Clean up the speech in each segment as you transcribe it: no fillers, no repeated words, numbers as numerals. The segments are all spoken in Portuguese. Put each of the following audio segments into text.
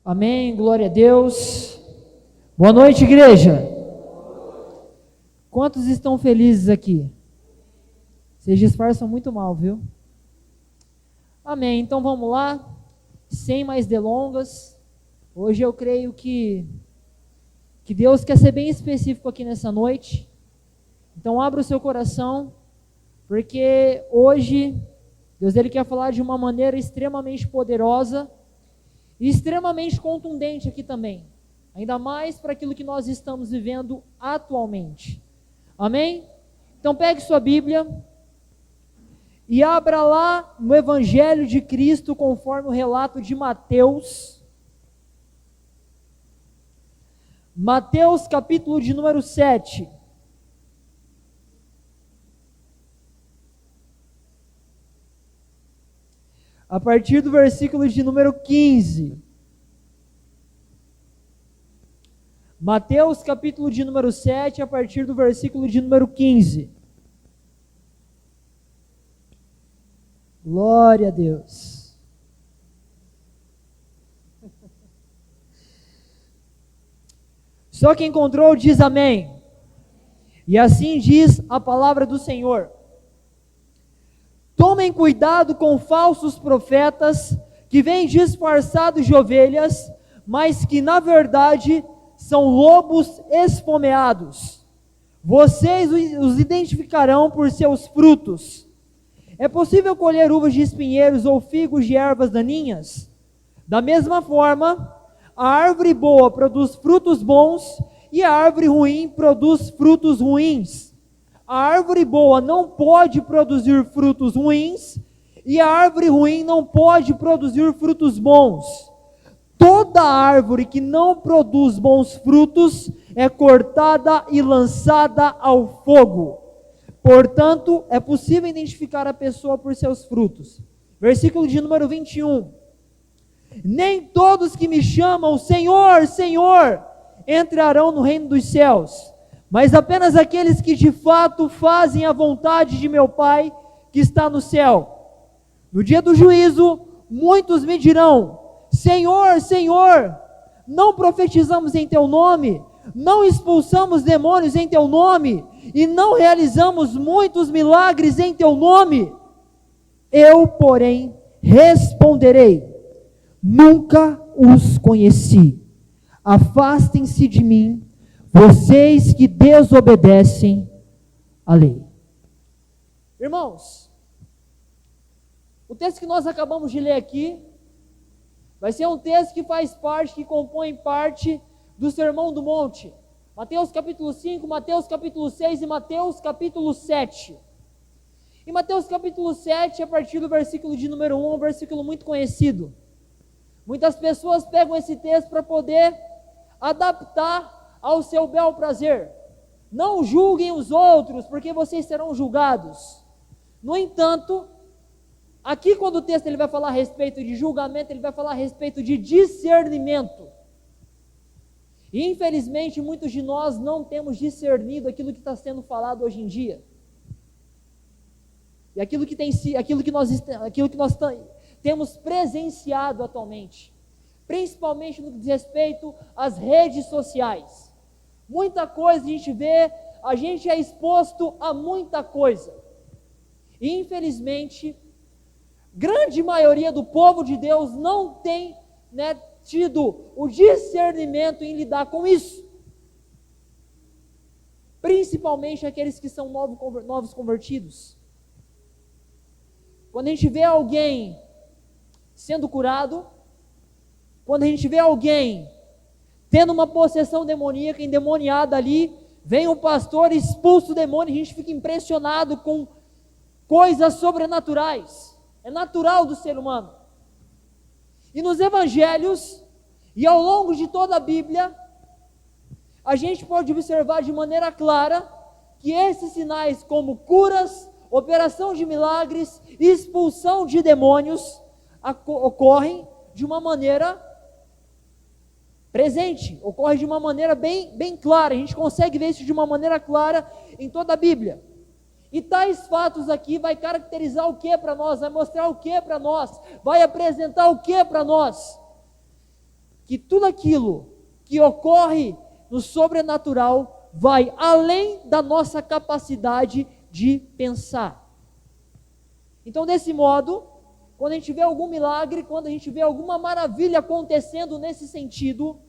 Amém, glória a Deus. Boa noite, igreja. Quantos estão felizes aqui? Vocês disfarçam muito mal, viu? Amém, então vamos lá, sem mais delongas. Hoje eu creio que Deus quer ser bem específico aqui nessa noite. Então abra o seu coração, porque hoje Deus ele quer falar de uma maneira extremamente poderosa e extremamente contundente aqui também, ainda mais para aquilo que nós estamos vivendo atualmente. Amém? Então pegue sua Bíblia e abra lá no Evangelho de Cristo, conforme o relato de Mateus. Mateus capítulo de número 7. A partir do versículo de número 15. Mateus capítulo de número 7, a partir do versículo de número 15. Glória a Deus. Só quem encontrou diz amém. E assim diz a palavra do Senhor. Tomem cuidado com falsos profetas que vêm disfarçados de ovelhas, mas que na verdade são lobos esfomeados. Vocês os identificarão por seus frutos. É possível colher uvas de espinheiros ou figos de ervas daninhas? Da mesma forma, a árvore boa produz frutos bons e a árvore ruim produz frutos ruins. A árvore boa não pode produzir frutos ruins e a árvore ruim não pode produzir frutos bons. Toda árvore que não produz bons frutos é cortada e lançada ao fogo. Portanto, é possível identificar a pessoa por seus frutos. Versículo de número 21. Nem todos que me chamam Senhor, Senhor, entrarão no reino dos céus, mas apenas aqueles que de fato fazem a vontade de meu Pai que está no céu. No dia do juízo, muitos me dirão: Senhor, Senhor, não profetizamos em teu nome, não expulsamos demônios em teu nome, e não realizamos muitos milagres em teu nome? Eu, porém, responderei: nunca os conheci. Afastem-se de mim, vocês que desobedecem à lei. Irmãos, o texto que nós acabamos de ler aqui vai ser um texto que faz parte, que compõe parte do Sermão do Monte. Mateus capítulo 5, Mateus capítulo 6 e Mateus capítulo 7. Em Mateus capítulo 7, a partir do versículo de número 1, um versículo muito conhecido. Muitas pessoas pegam esse texto para poder adaptar ao seu bel prazer. Não julguem os outros, porque vocês serão julgados. No entanto, aqui quando o texto ele vai falar a respeito de julgamento, ele vai falar a respeito de discernimento. E infelizmente muitos de nós não temos discernido aquilo que está sendo falado hoje em dia. E aquilo que nós temos presenciado atualmente, principalmente no que diz respeito às redes sociais. Muita coisa a gente vê, a gente é exposto a muita coisa. E infelizmente, grande maioria do povo de Deus não tem, tido o discernimento em lidar com isso. Principalmente aqueles que são novos convertidos. Quando a gente vê alguém sendo curado, quando a gente vê alguém tendo uma possessão demoníaca, endemoniada ali, vem o pastor, expulsa o demônio, a gente fica impressionado com coisas sobrenaturais. É natural do ser humano. E nos evangelhos, e ao longo de toda a Bíblia, a gente pode observar de maneira clara que esses sinais como curas, operação de milagres, expulsão de demônios, ocorrem de uma maneira presente, ocorre de uma maneira bem clara. A gente consegue ver isso de uma maneira clara em toda a Bíblia. E tais fatos aqui vai caracterizar o que para nós? Vai mostrar o que para nós? Vai apresentar o que para nós? que tudo aquilo que ocorre no sobrenatural vai além da nossa capacidade de pensar. Então, desse modo, quando a gente vê algum milagre, quando a gente vê alguma maravilha acontecendo nesse sentido,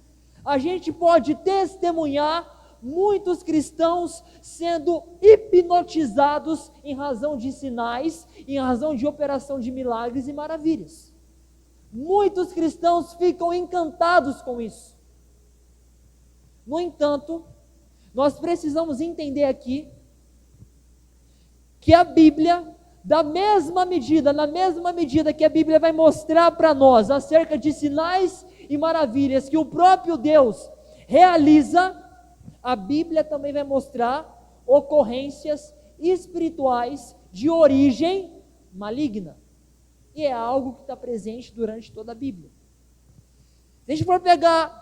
a gente pode testemunhar muitos cristãos sendo hipnotizados em razão de sinais, em razão de operação de milagres e maravilhas. Muitos cristãos ficam encantados com isso. No entanto, nós precisamos entender aqui que a Bíblia, na mesma medida que a Bíblia vai mostrar para nós acerca de sinais e maravilhas que o próprio Deus realiza, a Bíblia também vai mostrar ocorrências espirituais de origem maligna. E é algo que está presente durante toda a Bíblia. Se a gente for pegar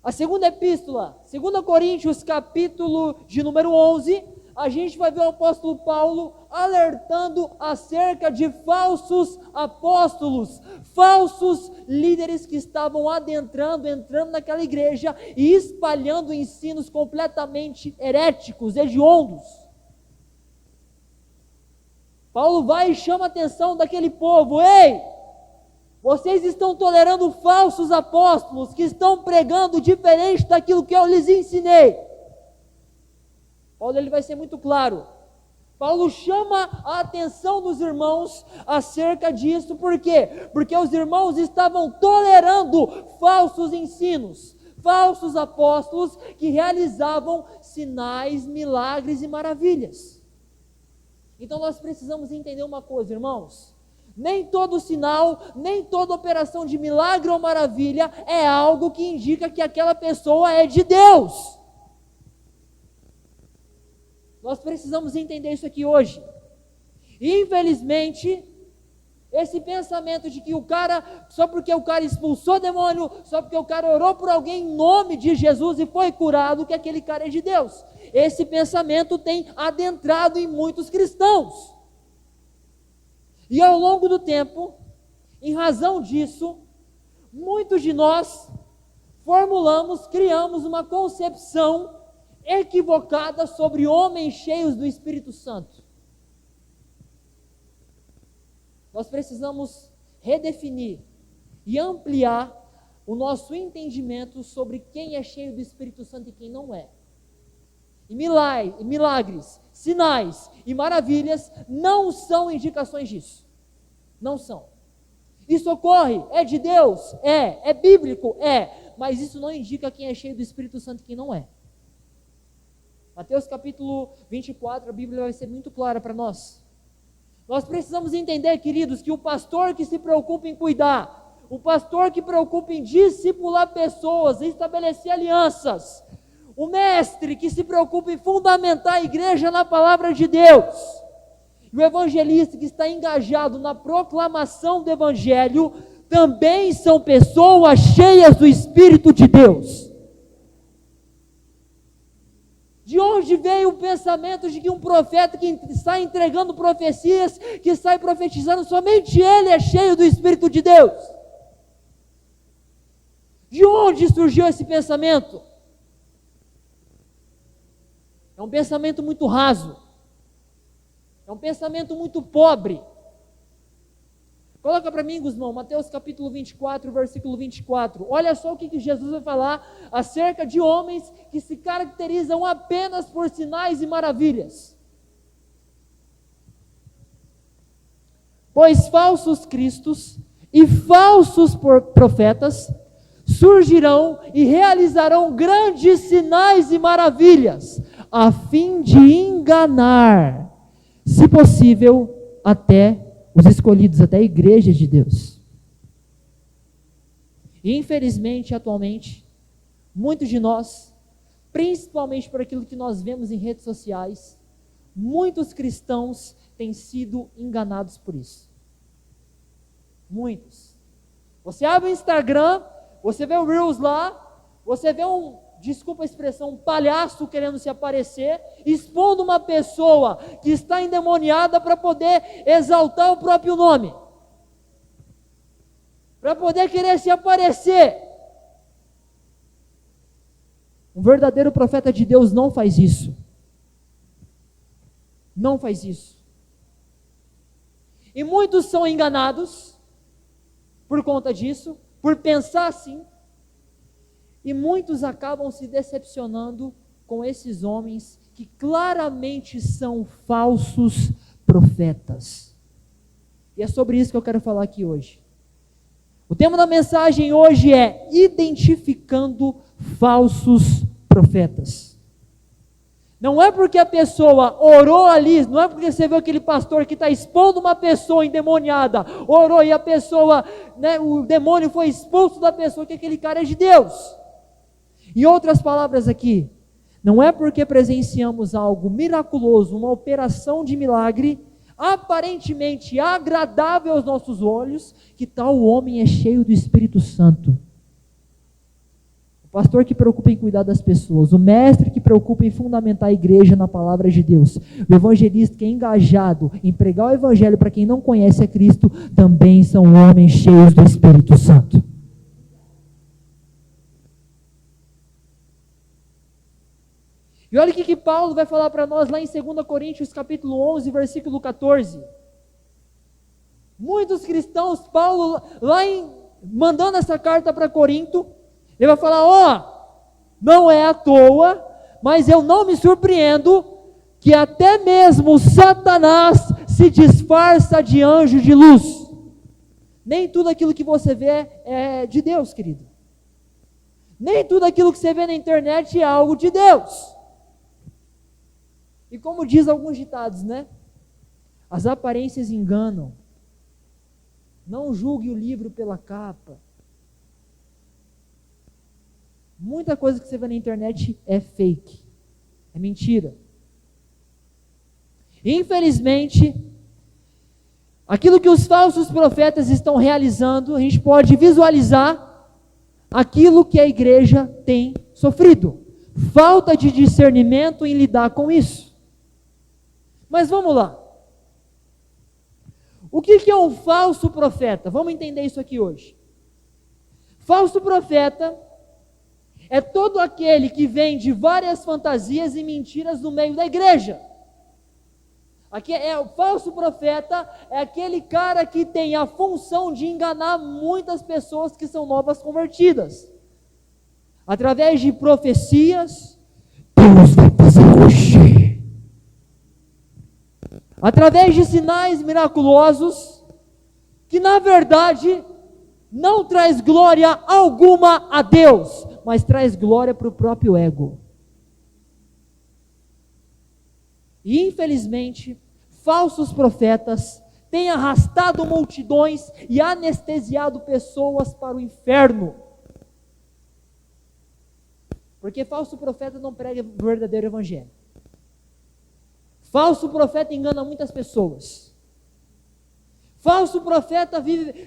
a segunda epístola, 2 Coríntios, capítulo de número 11, a gente vai ver o apóstolo Paulo alertando acerca de falsos apóstolos, falsos líderes que estavam entrando naquela igreja e espalhando ensinos completamente heréticos, hediondos. Paulo vai e chama a atenção daquele povo: ei, vocês estão tolerando falsos apóstolos que estão pregando diferente daquilo que eu lhes ensinei. Paulo ele vai ser muito claro. Paulo chama a atenção dos irmãos acerca disso. Por quê? Porque os irmãos estavam tolerando falsos ensinos, falsos apóstolos que realizavam sinais, milagres e maravilhas. Então nós precisamos entender uma coisa, irmãos: nem todo sinal, nem toda operação de milagre ou maravilha é algo que indica que aquela pessoa é de Deus. Nós precisamos entender isso aqui hoje. E infelizmente, esse pensamento de que o cara, só porque o cara expulsou demônio, só porque o cara orou por alguém em nome de Jesus e foi curado, que aquele cara é de Deus. Esse pensamento tem adentrado em muitos cristãos. E ao longo do tempo, em razão disso, muitos de nós criamos uma concepção equivocada sobre homens cheios do Espírito Santo. Nós precisamos redefinir e ampliar o nosso entendimento sobre quem é cheio do Espírito Santo e quem não é. E milagres, sinais e maravilhas não são indicações disso. Não são. Isso ocorre, é de Deus? É bíblico? Mas isso não indica quem é cheio do Espírito Santo e quem não é. Mateus capítulo 24, a Bíblia vai ser muito clara para nós. Nós precisamos entender, queridos, que o pastor que se preocupa em cuidar, o pastor que preocupa em discipular pessoas, em estabelecer alianças, o mestre que se preocupa em fundamentar a igreja na palavra de Deus, e o evangelista que está engajado na proclamação do evangelho, também são pessoas cheias do Espírito de Deus. De onde veio o pensamento de que um profeta que sai entregando profecias, que sai profetizando, somente ele é cheio do Espírito de Deus? De onde surgiu esse pensamento? É um pensamento muito raso. É um pensamento muito pobre. Coloca para mim, Guzmão, Mateus capítulo 24, versículo 24. Olha só o que Jesus vai falar acerca de homens que se caracterizam apenas por sinais e maravilhas. Pois falsos cristos e falsos profetas surgirão e realizarão grandes sinais e maravilhas, a fim de enganar, se possível, até os escolhidos, até a igreja de Deus. E infelizmente, atualmente, muitos de nós, principalmente por aquilo que nós vemos em redes sociais, muitos cristãos têm sido enganados por isso. Muitos. Você abre o Instagram, você vê o Reels lá, você vê desculpa a expressão, um palhaço querendo se aparecer, expondo uma pessoa que está endemoniada para poder exaltar o próprio nome, para poder querer se aparecer. O verdadeiro profeta de Deus não faz isso. Não faz isso. E muitos são enganados por conta disso, por pensar assim. E muitos acabam se decepcionando com esses homens que claramente são falsos profetas. E é sobre isso que eu quero falar aqui hoje. O tema da mensagem hoje é identificando falsos profetas. Não é porque a pessoa orou ali, não é porque você viu aquele pastor que está expondo uma pessoa endemoniada, orou e a pessoa, o demônio foi expulso da pessoa, que aquele cara é de Deus. Em outras palavras aqui, não é porque presenciamos algo miraculoso, uma operação de milagre, aparentemente agradável aos nossos olhos, que tal homem é cheio do Espírito Santo. O pastor que preocupa em cuidar das pessoas, o mestre que preocupa em fundamentar a igreja na palavra de Deus, o evangelista que é engajado em pregar o evangelho para quem não conhece a Cristo, também são homens cheios do Espírito Santo. E olha o que Paulo vai falar para nós lá em 2 Coríntios capítulo 11, versículo 14. Muitos cristãos, Paulo, mandando essa carta para Corinto, ele vai falar, não é à toa, mas eu não me surpreendo que até mesmo Satanás se disfarça de anjo de luz. Nem tudo aquilo que você vê é de Deus, querido. Nem tudo aquilo que você vê na internet é algo de Deus. E como diz alguns ditados, as aparências enganam. Não julgue o livro pela capa. Muita coisa que você vê na internet é fake, é mentira. Infelizmente, aquilo que os falsos profetas estão realizando, a gente pode visualizar aquilo que a igreja tem sofrido. Falta de discernimento em lidar com isso. Mas vamos lá. O que é um falso profeta? Vamos entender isso aqui hoje. Falso profeta é todo aquele que vende várias fantasias e mentiras no meio da igreja. O falso profeta é aquele cara que tem a função de enganar muitas pessoas que são novas convertidas. Através de profecias, Deus vai fazer hoje. Através de sinais miraculosos, que na verdade não traz glória alguma a Deus, mas traz glória para o próprio ego. E infelizmente, falsos profetas têm arrastado multidões e anestesiado pessoas para o inferno. Porque falso profeta não prega o verdadeiro evangelho. Falso profeta engana muitas pessoas. Falso profeta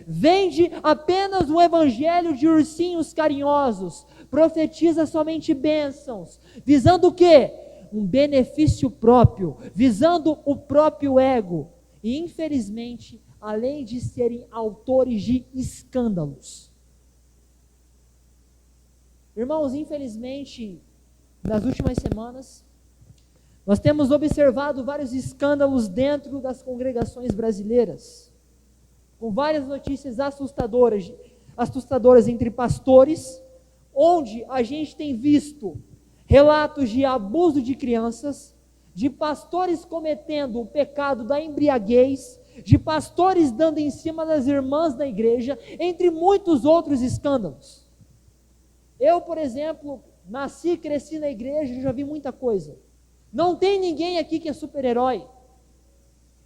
vende apenas um evangelho de ursinhos carinhosos, profetiza somente bênçãos, visando o quê? Um benefício próprio, visando o próprio ego. E infelizmente, além de serem autores de escândalos. Irmãos, infelizmente, nas últimas semanas, nós temos observado vários escândalos dentro das congregações brasileiras, com várias notícias assustadoras entre pastores, onde a gente tem visto relatos de abuso de crianças, de pastores cometendo o pecado da embriaguez, de pastores dando em cima das irmãs da igreja, entre muitos outros escândalos. Eu, por exemplo, nasci e cresci na igreja e já vi muita coisa. Não tem ninguém aqui que é super-herói.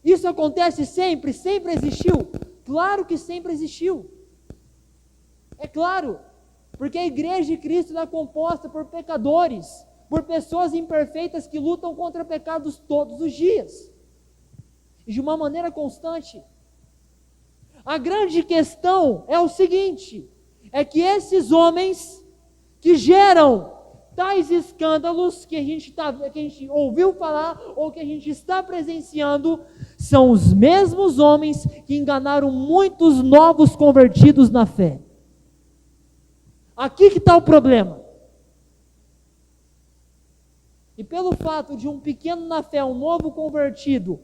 Isso acontece sempre, sempre existiu. Claro que sempre existiu. É claro, porque a igreja de Cristo é composta por pecadores, por pessoas imperfeitas que lutam contra pecados todos os dias. E de uma maneira constante. A grande questão é o seguinte, é que esses homens que geram tais escândalos que a gente ouviu falar ou que a gente está presenciando, são os mesmos homens que enganaram muitos novos convertidos na fé. Aqui que está o problema. e pelo fato de um pequeno na fé, um novo convertido,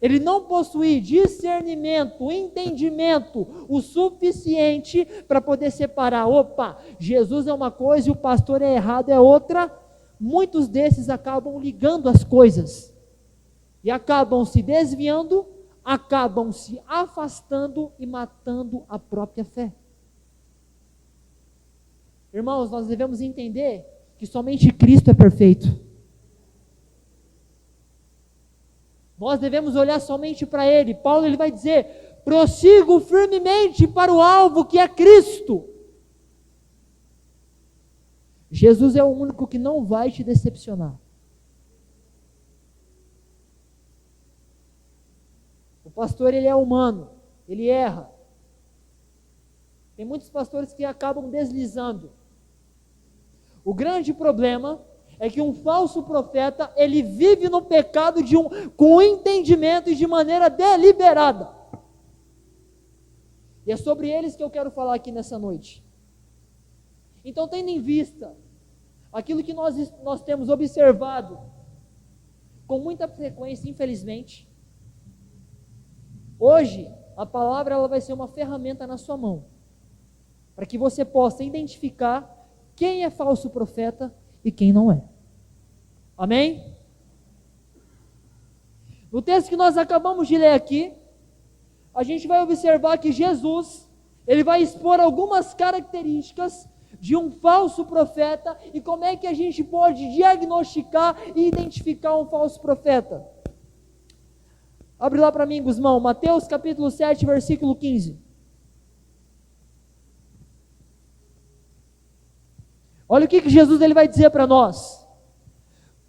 ele não possuir discernimento, entendimento o suficiente para poder separar, opa, Jesus é uma coisa e o pastor é errado é outra, muitos desses acabam ligando as coisas e acabam se desviando, acabam se afastando e matando a própria fé. Irmãos, nós devemos entender que somente Cristo é perfeito. Nós devemos olhar somente para Ele. Paulo ele vai dizer, prossigo firmemente para o alvo que é Cristo. Jesus é o único que não vai te decepcionar. O pastor ele é humano, ele erra. Tem muitos pastores que acabam deslizando. O grande problema é que um falso profeta, ele vive no pecado com entendimento e de maneira deliberada. E é sobre eles que eu quero falar aqui nessa noite. Então, tendo em vista aquilo que nós temos observado com muita frequência, infelizmente, hoje a palavra ela vai ser uma ferramenta na sua mão, para que você possa identificar quem é falso profeta e quem não é. Amém? No texto que nós acabamos de ler aqui, a gente vai observar que Jesus, ele vai expor algumas características de um falso profeta e como é que a gente pode diagnosticar e identificar um falso profeta. Abre lá para mim, Guzmão, Mateus capítulo 7, versículo 15. Olha o que Jesus ele vai dizer para nós.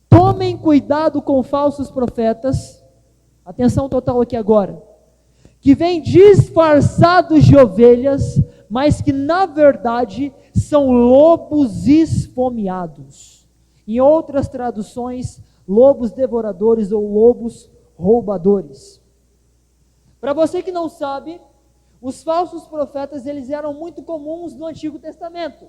Tomem cuidado com falsos profetas, atenção total aqui agora, que vêm disfarçados de ovelhas, mas que na verdade são lobos esfomeados. Em outras traduções, lobos devoradores ou lobos roubadores. Para você que não sabe, os falsos profetas eles eram muito comuns no Antigo Testamento.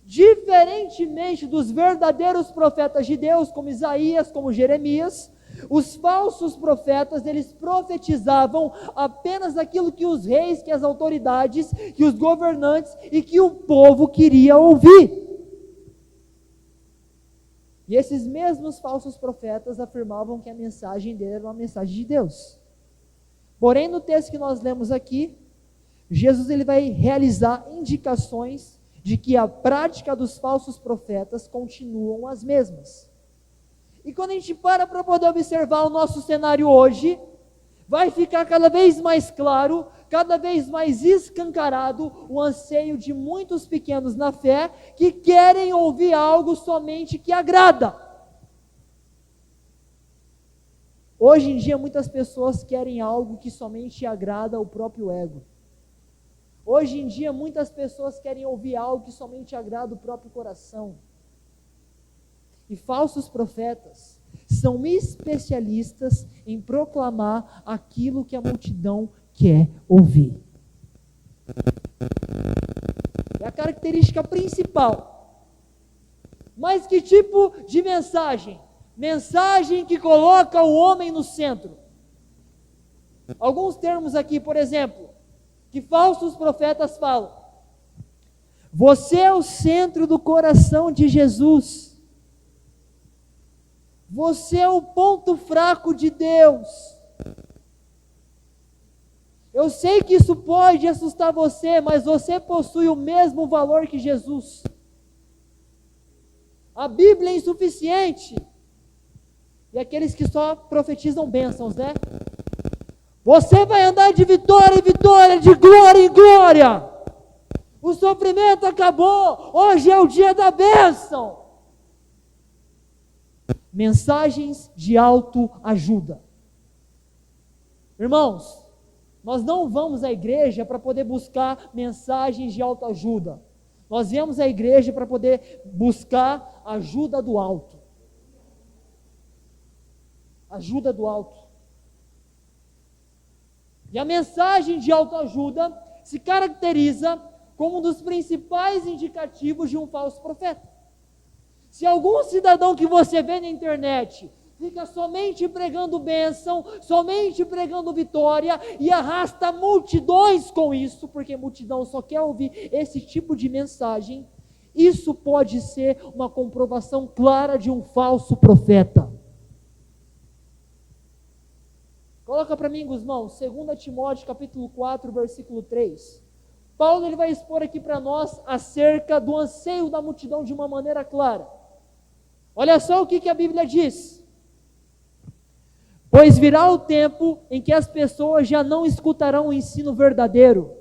Diferentemente dos verdadeiros profetas de Deus, como Isaías, como Jeremias, os falsos profetas, eles profetizavam apenas aquilo que os reis, que as autoridades, que os governantes e que o povo queria ouvir. E esses mesmos falsos profetas afirmavam que a mensagem dele era uma mensagem de Deus. Porém, no texto que nós lemos aqui, Jesus ele vai realizar indicações de que a prática dos falsos profetas continuam as mesmas. E quando a gente para poder observar o nosso cenário hoje, vai ficar cada vez mais claro, cada vez mais escancarado o anseio de muitos pequenos na fé que querem ouvir algo somente que agrada. Hoje em dia muitas pessoas querem algo que somente agrada ao próprio ego. Hoje em dia muitas pessoas querem ouvir algo que somente agrada o próprio coração. E falsos profetas são especialistas em proclamar aquilo que a multidão quer ouvir. É a característica principal. Mas que tipo de mensagem? Mensagem que coloca o homem no centro. Alguns termos aqui, por exemplo, que falsos profetas falam. Você é o centro do coração de Jesus. Você é o ponto fraco de Deus. Eu sei que isso pode assustar você, mas você possui o mesmo valor que Jesus. A Bíblia é insuficiente. E aqueles que só profetizam bênçãos, né? Você vai andar de vitória em vitória, de glória em glória. O sofrimento acabou. Hoje é o dia da bênção. Mensagens de autoajuda. Irmãos, nós não vamos à igreja para poder buscar mensagens de autoajuda. Nós viemos à igreja para poder buscar ajuda do alto. Ajuda do alto. E a mensagem de autoajuda se caracteriza como um dos principais indicativos de um falso profeta. Se algum cidadão que você vê na internet fica somente pregando bênção, somente pregando vitória e arrasta multidões com isso, porque multidão só quer ouvir esse tipo de mensagem, isso pode ser uma comprovação clara de um falso profeta. Coloca para mim, Guzmão, 2 Timóteo capítulo 4, versículo 3. Paulo ele vai expor aqui para nós acerca do anseio da multidão de uma maneira clara. Olha só o que a Bíblia diz. Pois virá o tempo em que as pessoas já não escutarão o ensino verdadeiro,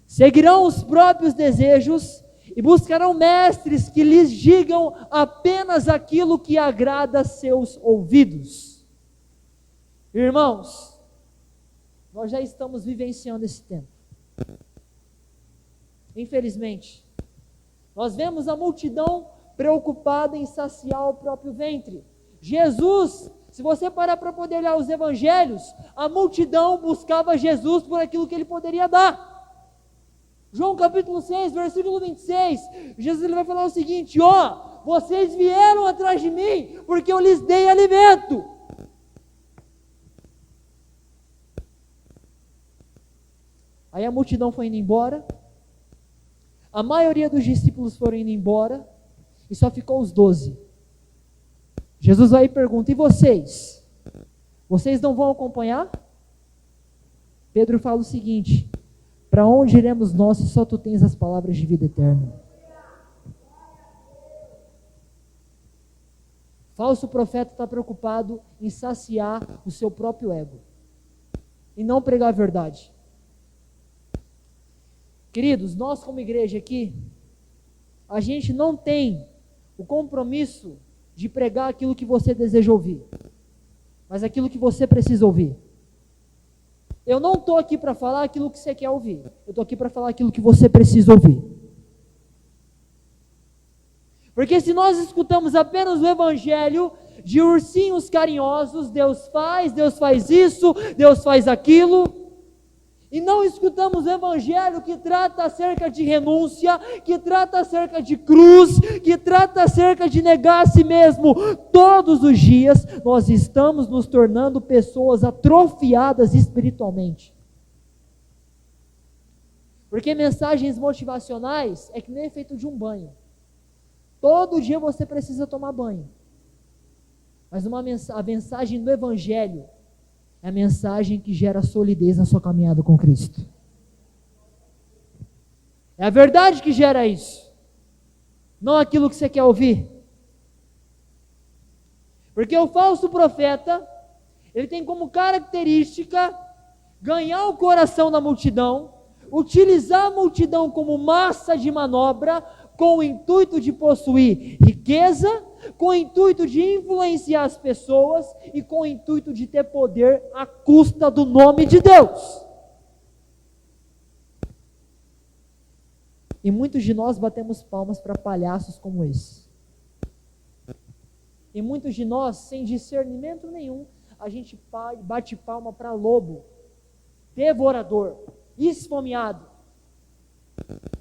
seguirão os próprios desejos e buscarão mestres que lhes digam apenas aquilo que agrada seus ouvidos. Irmãos, nós já estamos vivenciando esse tempo. Infelizmente, nós vemos a multidão preocupada em saciar o próprio ventre. Jesus, se você parar para poder olhar os evangelhos, a multidão buscava Jesus por aquilo que ele poderia dar. João capítulo 6, versículo 26, Jesus ele vai falar o seguinte: vocês vieram atrás de mim porque eu lhes dei alimento. Aí a multidão foi indo embora, a maioria dos discípulos foram indo embora, e só ficou os 12. Jesus aí pergunta: e vocês? Vocês não vão acompanhar? Pedro fala o seguinte: para onde iremos nós se só tu tens as palavras de vida eterna? Falso profeta está preocupado em saciar o seu próprio ego e não pregar a verdade. Queridos, nós como igreja aqui, a gente não tem o compromisso de pregar aquilo que você deseja ouvir, mas aquilo que você precisa ouvir. Eu não estou aqui para falar aquilo que você quer ouvir, eu estou aqui para falar aquilo que você precisa ouvir. Porque se nós escutamos apenas o evangelho de ursinhos carinhosos, Deus faz isso, Deus faz aquilo, e não escutamos o evangelho que trata acerca de renúncia, que trata acerca de cruz, que trata acerca de negar a si mesmo todos os dias, nós estamos nos tornando pessoas atrofiadas espiritualmente. Porque mensagens motivacionais é que nem efeito de um banho. Todo dia você precisa tomar banho. Mas a mensagem do evangelho é a mensagem que gera solidez na sua caminhada com Cristo. É a verdade que gera isso, não aquilo que você quer ouvir. Porque o falso profeta, ele tem como característica ganhar o coração da multidão, utilizar a multidão como massa de manobra, com o intuito de possuir riqueza, com o intuito de influenciar as pessoas e com o intuito de ter poder à custa do nome de Deus. E muitos de nós batemos palmas para palhaços como esse. E muitos de nós, sem discernimento nenhum, a gente bate palma para lobo, devorador, esfomeado.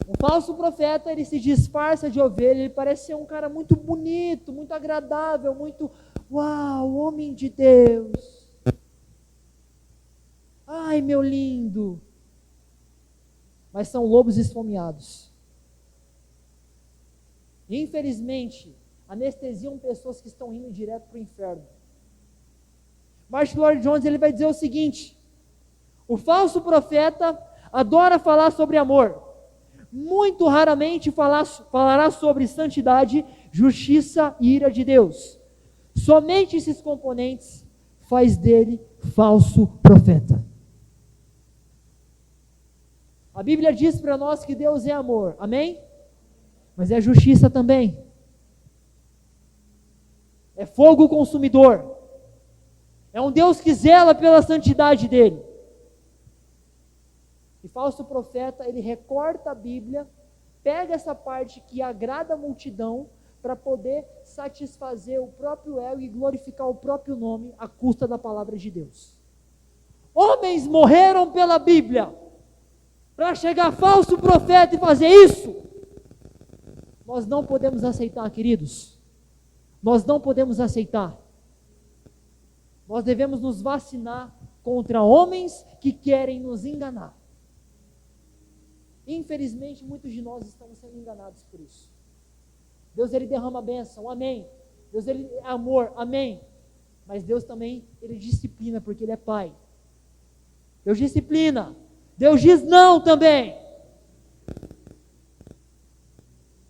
O falso profeta, ele se disfarça de ovelha, ele parece ser um cara muito bonito, muito agradável, muito, uau, homem de Deus. Ai, meu lindo. Mas são lobos esfomeados. E, infelizmente, anestesiam pessoas que estão indo direto para o inferno. Martin Lloyd-Jones, ele vai dizer o seguinte: o falso profeta adora falar sobre amor. Muito raramente falará sobre santidade, justiça e ira de Deus. Somente esses componentes faz dele falso profeta. A Bíblia diz para nós que Deus é amor, amém? Mas é justiça também. É fogo consumidor. É um Deus que zela pela santidade dele. E falso profeta, ele recorta a Bíblia, pega essa parte que agrada a multidão, para poder satisfazer o próprio ego e glorificar o próprio nome à custa da palavra de Deus. Homens morreram pela Bíblia, para chegar falso profeta e fazer isso. Nós não podemos aceitar, queridos. nós não podemos aceitar. Nós devemos nos vacinar contra homens que querem nos enganar. Infelizmente, muitos de nós estamos sendo enganados por isso. Deus, Ele derrama bênção, amém. Deus, Ele é amor, amém. Mas Deus também, Ele disciplina, porque Ele é Pai. Deus disciplina. Deus diz não também.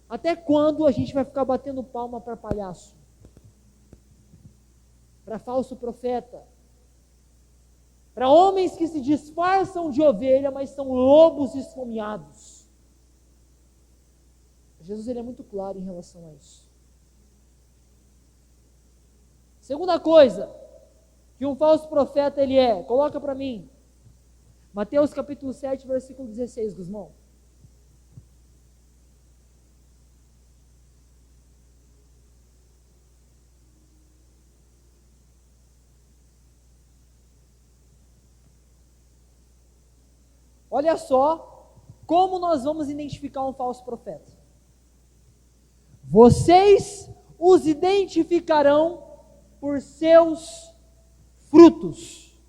Até quando a gente vai ficar batendo palma para palhaço? Para falso profeta? Para homens que se disfarçam de ovelha, mas são lobos esfomeados. Jesus, ele é muito claro em relação a isso. Segunda coisa que um falso profeta ele é, coloca para mim, Mateus capítulo 7, versículo 16, Guzmão. Olha só como nós vamos identificar um falso profeta. Vocês os identificarão por seus frutos.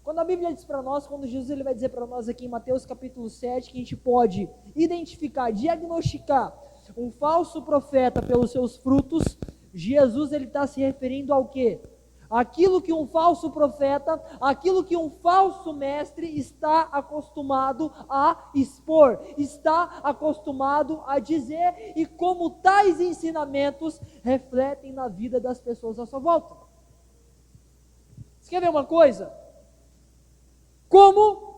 Quando a Bíblia diz para nós, quando Jesus ele vai dizer para nós aqui em Mateus capítulo 7, que a gente pode identificar, diagnosticar um falso profeta pelos seus frutos, Jesus ele está se referindo ao quê? Aquilo que um falso profeta, aquilo que um falso mestre está acostumado a expor, está acostumado a dizer, e como tais ensinamentos refletem na vida das pessoas à sua volta. Você quer ver uma coisa? Como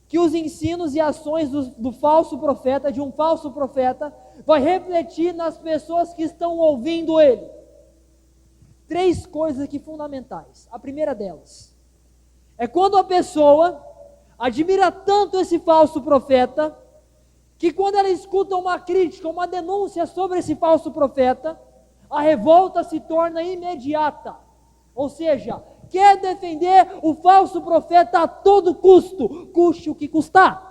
que os ensinos e ações do falso profeta, de um falso profeta, vai refletir nas pessoas que estão ouvindo ele? 3 coisas aqui fundamentais. A primeira delas é quando a pessoa admira tanto esse falso profeta, que quando ela escuta uma crítica, uma denúncia sobre esse falso profeta, a revolta se torna imediata. Ou seja, quer defender o falso profeta a todo custo, custe o que custar.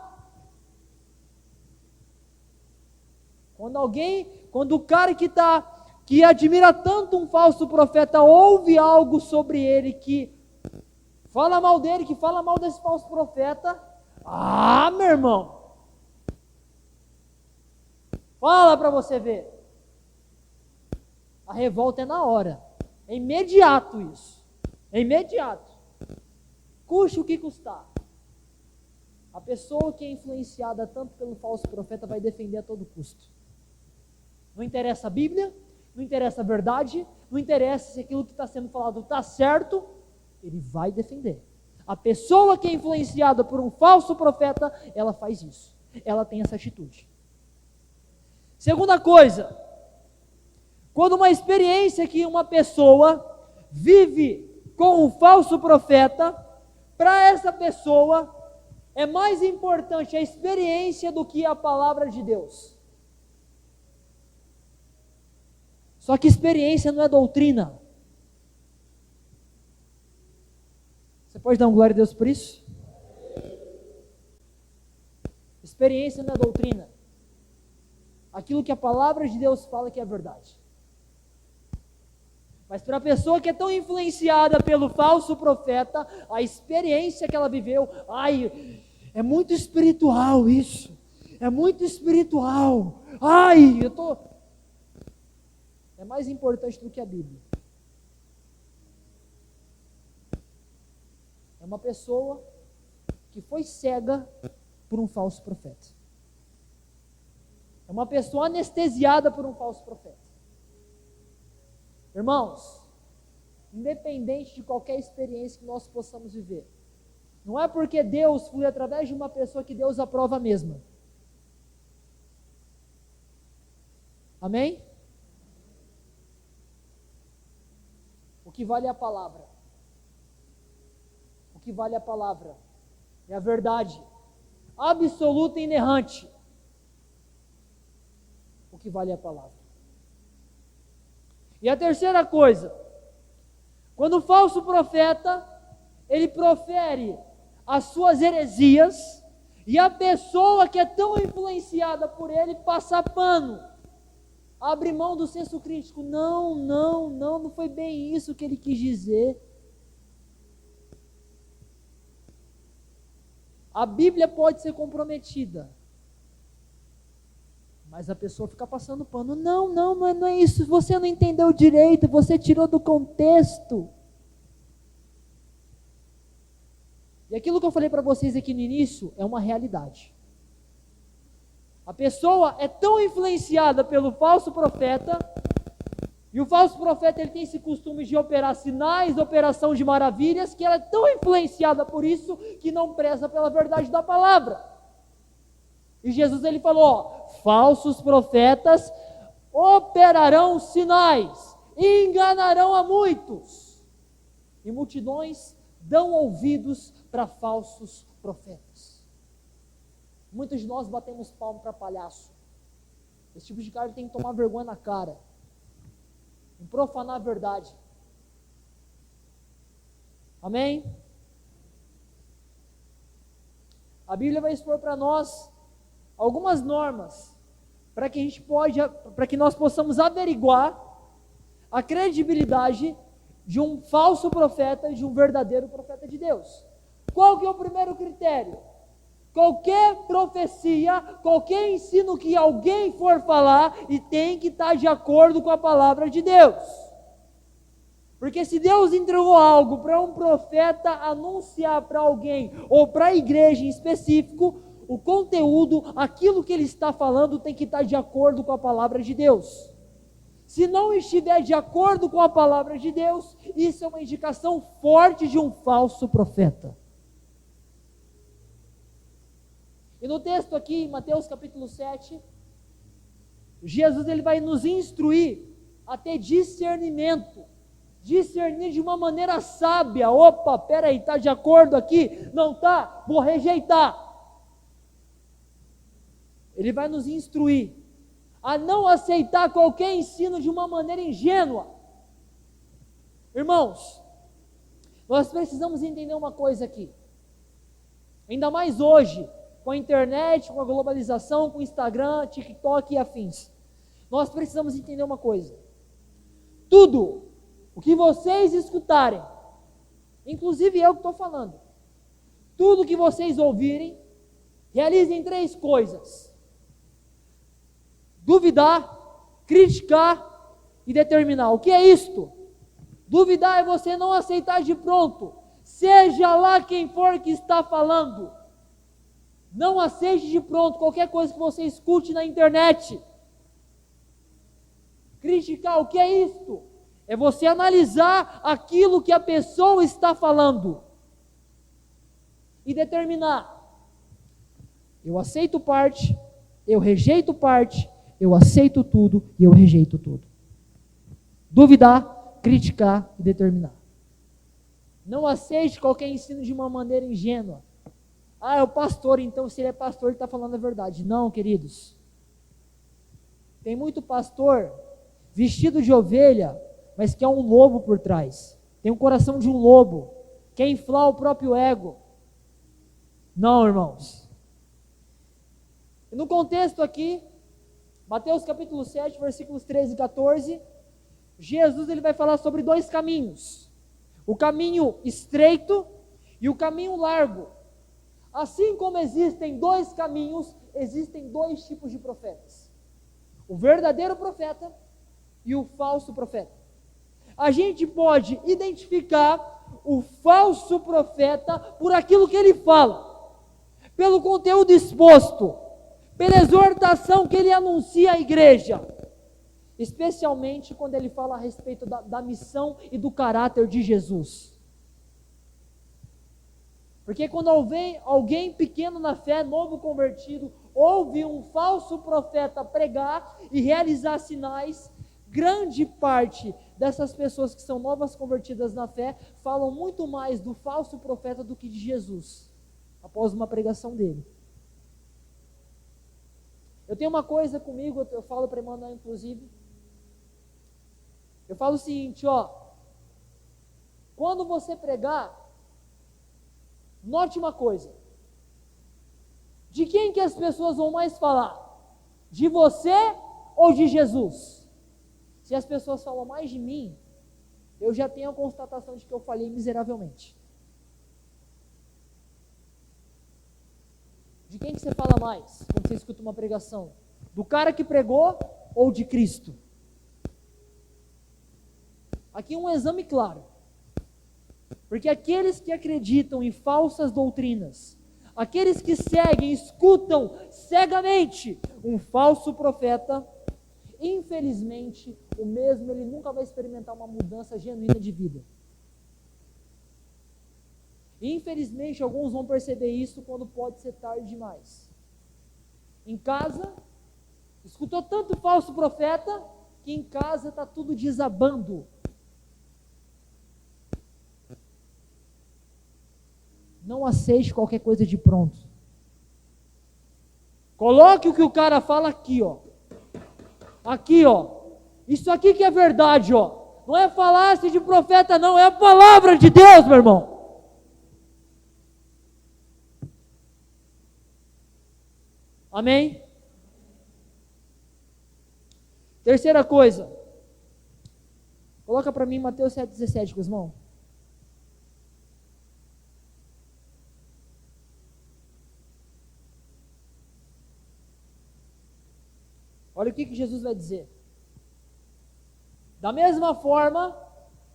Quando o cara que admira tanto um falso profeta, ouve algo sobre ele, que fala mal dele, que fala mal desse falso profeta, meu irmão, fala para você ver, a revolta é na hora, é imediato isso, é imediato, custe o que custar. A pessoa que é influenciada tanto pelo falso profeta vai defender a todo custo. Não interessa a Bíblia, não interessa a verdade, não interessa se aquilo que está sendo falado está certo, ele vai defender. A pessoa que é influenciada por um falso profeta, ela faz isso. Ela tem essa atitude. Segunda coisa, quando uma experiência que uma pessoa vive com um falso profeta, para essa pessoa é mais importante a experiência do que a palavra de Deus. Só que experiência não é doutrina. Você pode dar um glória a Deus por isso? Experiência não é doutrina. Aquilo que a palavra de Deus fala que é verdade. Mas para a pessoa que é tão influenciada pelo falso profeta, a experiência que ela viveu, é muito espiritual isso. É muito espiritual. É mais importante do que a Bíblia. É uma pessoa que foi cega por um falso profeta. É uma pessoa anestesiada por um falso profeta. Irmãos, independente de qualquer experiência que nós possamos viver, não é porque Deus flui através de uma pessoa que Deus aprova a mesma. Amém? O que vale é a palavra. O que vale é a palavra. É a verdade. Absoluta e inerrante. O que vale é a palavra. E a terceira coisa. Quando o falso profeta, ele profere as suas heresias, e a pessoa que é tão influenciada por ele passa pano. Abre mão do senso crítico. Não foi bem isso que ele quis dizer. A Bíblia pode ser comprometida, mas a pessoa fica passando pano. Não é isso. Você não entendeu direito, você tirou do contexto. E aquilo que eu falei para vocês aqui no início é uma realidade. A pessoa é tão influenciada pelo falso profeta, e o falso profeta ele tem esse costume de operar sinais, operação de maravilhas, que ela é tão influenciada por isso, que não preza pela verdade da palavra. E Jesus ele falou, falsos profetas operarão sinais, e enganarão a muitos, e multidões dão ouvidos para falsos profetas. Muitos de nós batemos palmo para palhaço. Esse tipo de cara tem que tomar vergonha na cara, em profanar a verdade. Amém? A Bíblia vai expor para nós algumas normas para que nós possamos averiguar a credibilidade de um falso profeta e de um verdadeiro profeta de Deus. Qual que é o primeiro critério? Qualquer profecia, qualquer ensino que alguém for falar, e tem que estar de acordo com a palavra de Deus. Porque se Deus entregou algo para um profeta anunciar para alguém, ou para a igreja em específico, o conteúdo, aquilo que ele está falando, tem que estar de acordo com a palavra de Deus. Se não estiver de acordo com a palavra de Deus, isso é uma indicação forte de um falso profeta. E no texto aqui, em Mateus capítulo 7, Jesus ele vai nos instruir a ter discernimento, discernir de uma maneira sábia. Opa, peraí, está de acordo aqui? Não está? Vou rejeitar. Ele vai nos instruir a não aceitar qualquer ensino de uma maneira ingênua. Irmãos, nós precisamos entender uma coisa aqui, ainda mais hoje, com a internet, com a globalização, com o Instagram, TikTok e afins. Nós precisamos entender uma coisa: tudo o que vocês escutarem, inclusive eu que estou falando, tudo que vocês ouvirem, realizem 3 coisas: duvidar, criticar e determinar. O que é isto? Duvidar é você não aceitar de pronto, seja lá quem for que está falando. Não aceite de pronto qualquer coisa que você escute na internet. Criticar, o que é isto? É você analisar aquilo que a pessoa está falando e determinar: eu aceito parte, eu rejeito parte, eu aceito tudo e eu rejeito tudo. Duvidar, criticar e determinar. Não aceite qualquer ensino de uma maneira ingênua. Ah, é o pastor, então se ele é pastor, ele está falando a verdade. Não, queridos. Tem muito pastor vestido de ovelha, mas que é um lobo por trás. Tem um coração de um lobo, quer inflar o próprio ego. Não, irmãos. E no contexto aqui, Mateus capítulo 7, versículos 13 e 14, Jesus ele vai falar sobre 2 caminhos: o caminho estreito e o caminho largo. Assim como existem 2 caminhos, existem 2 tipos de profetas: o verdadeiro profeta e o falso profeta. A gente pode identificar o falso profeta por aquilo que ele fala, pelo conteúdo exposto, pela exortação que ele anuncia à igreja, especialmente quando ele fala a respeito da missão e do caráter de Jesus. Porque quando alguém pequeno na fé, novo convertido, ouve um falso profeta pregar e realizar sinais, grande parte dessas pessoas que são novas convertidas na fé, falam muito mais do falso profeta do que de Jesus, após uma pregação dele. Eu tenho uma coisa comigo, eu falo para a irmã, inclusive, eu falo o seguinte, quando você pregar, note uma coisa: de quem que as pessoas vão mais falar? De você ou de Jesus? Se as pessoas falam mais de mim, eu já tenho a constatação de que eu falhei miseravelmente. De quem que você fala mais quando você escuta uma pregação? Do cara que pregou ou de Cristo? Aqui um exame claro. Porque aqueles que acreditam em falsas doutrinas, aqueles que seguem, escutam cegamente um falso profeta, infelizmente, o mesmo ele nunca vai experimentar uma mudança genuína de vida. Infelizmente, alguns vão perceber isso quando pode ser tarde demais. Em casa, escutou tanto falso profeta, que em casa está tudo desabando. Não aceite qualquer coisa de pronto. Coloque o que o cara fala aqui, ó. Aqui, ó. Isso aqui que é verdade, ó. Não é falácia de profeta, não. É a palavra de Deus, meu irmão. Amém? Terceira coisa. Coloca para mim Mateus 7,17, Cosmão. Olha o que Jesus vai dizer. Da mesma forma,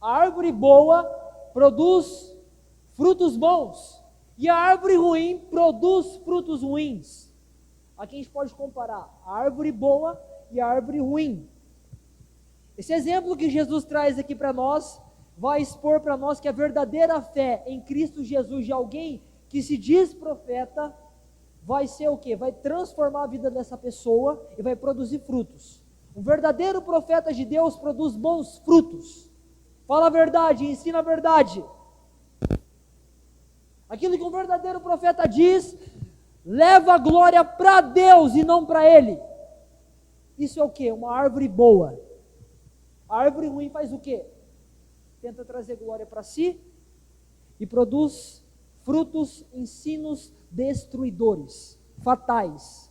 a árvore boa produz frutos bons, e a árvore ruim produz frutos ruins. Aqui a gente pode comparar a árvore boa e a árvore ruim. Esse exemplo que Jesus traz aqui para nós, vai expor para nós que a verdadeira fé em Cristo Jesus de alguém que se diz profeta, vai ser o quê? Vai transformar a vida dessa pessoa e vai produzir frutos. Um verdadeiro profeta de Deus produz bons frutos. Fala a verdade, ensina a verdade. Aquilo que um verdadeiro profeta diz, leva a glória para Deus e não para ele. Isso é o quê? Uma árvore boa. A árvore ruim faz o quê? Tenta trazer glória para si e produz frutos, ensinos destruidores, fatais.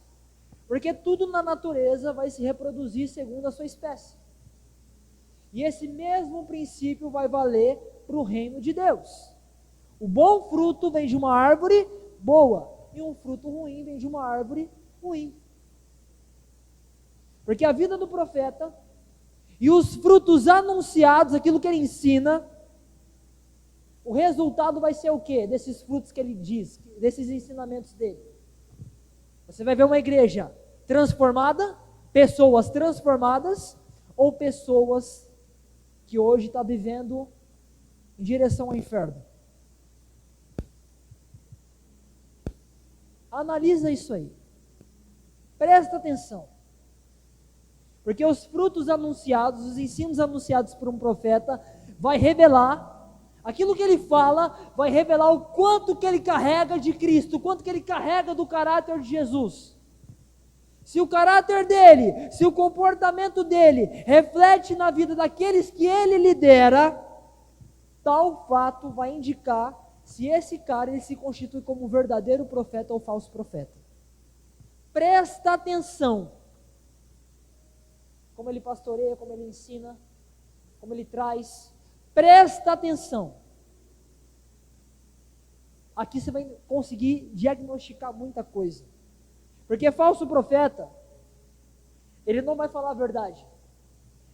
Porque tudo na natureza vai se reproduzir segundo a sua espécie. E esse mesmo princípio vai valer para o reino de Deus. O bom fruto vem de uma árvore boa, e um fruto ruim vem de uma árvore ruim. Porque a vida do profeta e os frutos anunciados, aquilo que ele ensina, o resultado vai ser o quê? Desses frutos que ele diz, desses ensinamentos dele. Você vai ver uma igreja transformada, pessoas transformadas, ou pessoas que hoje estão vivendo em direção ao inferno. Analisa isso aí. Presta atenção. Porque os frutos anunciados, os ensinos anunciados por um profeta, vai revelar, aquilo que ele fala, vai revelar o quanto que ele carrega de Cristo, o quanto que ele carrega do caráter de Jesus. Se o caráter dele, se o comportamento dele reflete na vida daqueles que ele lidera, tal fato vai indicar se esse cara ele se constitui como um verdadeiro profeta ou falso profeta. Presta atenção. Como ele pastoreia, como ele ensina, como ele traz. Presta atenção. Aqui você vai conseguir diagnosticar muita coisa. Porque falso profeta, ele não vai falar a verdade.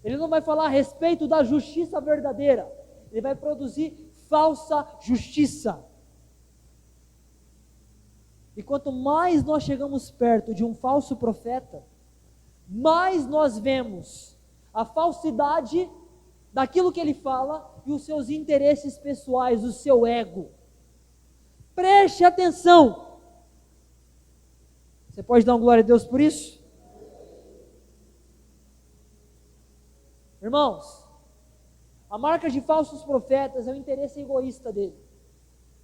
Ele não vai falar a respeito da justiça verdadeira. Ele vai produzir falsa justiça. E quanto mais nós chegamos perto de um falso profeta, mais nós vemos a falsidade daquilo que ele fala e os seus interesses pessoais, o seu ego. Preste atenção. Você pode dar uma glória a Deus por isso? Irmãos, a marca de falsos profetas é o interesse egoísta dele.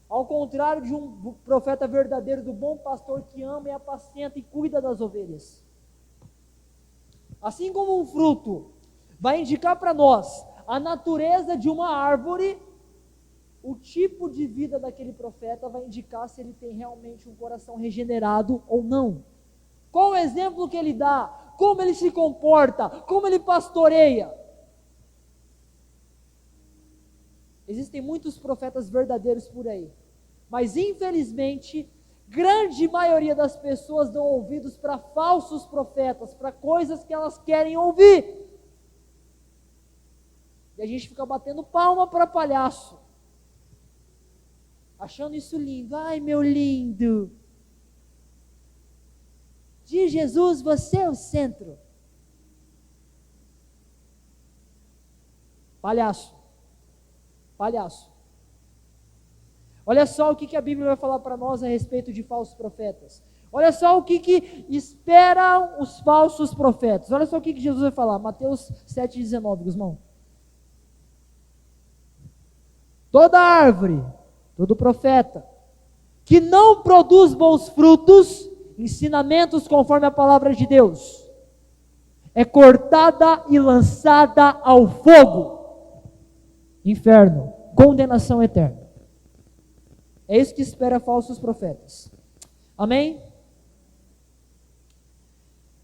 Ao contrário de um profeta verdadeiro, do bom pastor que ama e apacenta e cuida das ovelhas. Assim como um fruto vai indicar para nós a natureza de uma árvore, o tipo de vida daquele profeta vai indicar se ele tem realmente um coração regenerado ou não. Qual o exemplo que ele dá? como ele se comporta, como ele pastoreia. Existem muitos profetas verdadeiros por aí, mas infelizmente, grande maioria das pessoas dão ouvidos para falsos profetas, para coisas que elas querem ouvir. E a gente fica batendo palma para palhaço, achando isso lindo. Ai, meu lindo, de Jesus você é o centro. Palhaço. Olha só o que a Bíblia vai falar para nós a respeito de falsos profetas. Olha só o que esperam os falsos profetas. Olha só o que Jesus vai falar. Mateus 7,19, Guzmão. Toda árvore, todo profeta, que não produz bons frutos, ensinamentos conforme a palavra de Deus, é cortada e lançada ao fogo. Inferno, condenação eterna. É isso que espera falsos profetas. Amém?